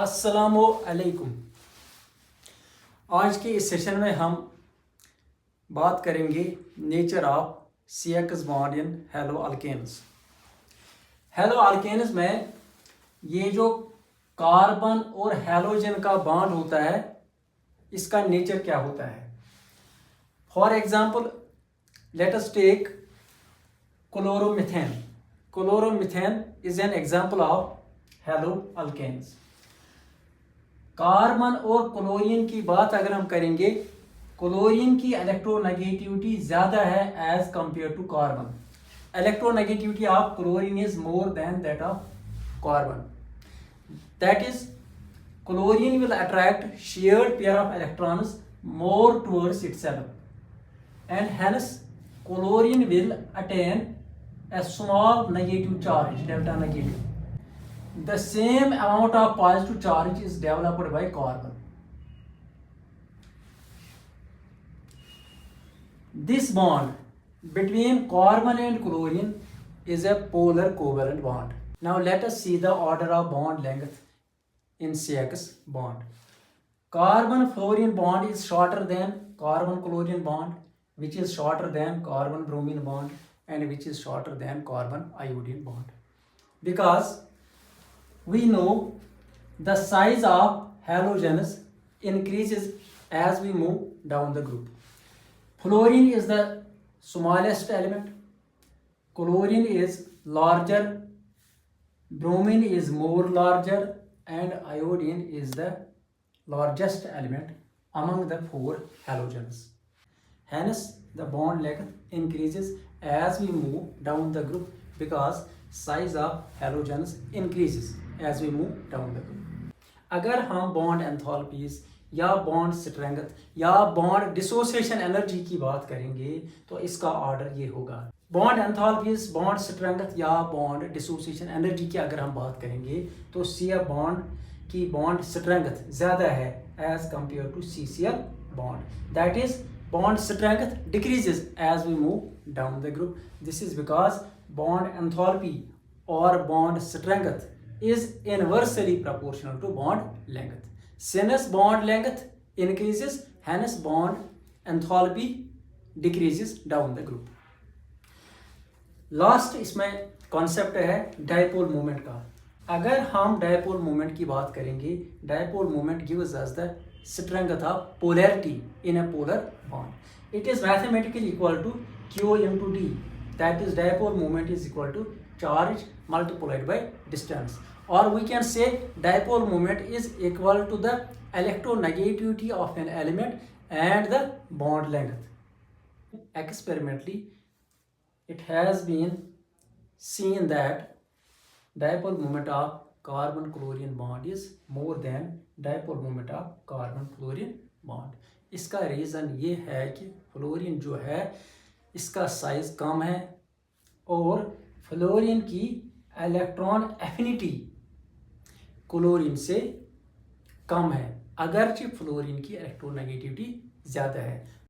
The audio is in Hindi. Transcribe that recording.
अस्सलामु अलैकुम। आज के इस सेशन में हम बात करेंगे nature of CX bond in halo alkanes. Halo alkanes में ये जो कार्बन और हैलोजन का बॉन्ड होता है, इसका नेचर क्या होता है। For example let us take chloromethane. Chloromethane is an example of halo alkanes. Carbon और क्लोरीन की बात अगर हम करेंगे, क्लोरीन की इलेक्ट्रोनेगेटिविटी ज़्यादा है as compare to carbon. Electronegativity of chlorine is more than that of carbon. That is chlorine will attract shared pair of electrons more towards itself and hence chlorine will attain a small negative charge, delta negative. The same amount of positive charge is developed by carbon. This bond between carbon and chlorine is a polar covalent bond. Now let us see the order of bond length in CX bond. Carbon fluorine bond is shorter than carbon chlorine bond, which is shorter than carbon bromine bond, and which is shorter than carbon iodine bond. Because we know the size of halogens increases as we move down the group. Fluorine is the smallest element, chlorine is larger, bromine is more larger, and iodine is the largest element among the four halogens. Hence, the bond length increases as we move down the group because size of halogens increases as we move down the group. अगर हम bond enthalpies या bond strength या bond dissociation energy की बात करेंगे तो इसका ऑर्डर ये होगा। bond enthalpies, bond strength या bond dissociation energy की अगर हम बात करेंगे तो CF bond की बॉन्ड स्ट्रेंथ ज़्यादा है as compare to CCl bond. That is bond strength decreases as we move down the group. This is because bond enthalpy और bond strength is inversely proportional to bond length. Since bond length increases hence bond enthalpy decreases down the group. Last इसमें कॉन्सेप्ट है डायपोल मोमेंट का। अगर हम डायपोल मोमेंट की बात करेंगे, dipole moment gives us the strength of polarity in a polar bond. It is mathematically equal to Q into D, that is dipole moment is equal to charge multiplied by distance, और we can say dipole moment is equal to the electronegativity of an element and the bond length. Experimentally it has been seen that dipole moment of carbon chlorine bond is more than dipole moment of carbon fluorine bond. इसका रीज़न ये है कि फ्लोरीन जो है इसका साइज कम है और फ्लोरीन की इलेक्ट्रॉन एफिनिटी क्लोरीन से कम है, अगरचे फ्लोरीन की इलेक्ट्रोनेगेटिविटी ज़्यादा है।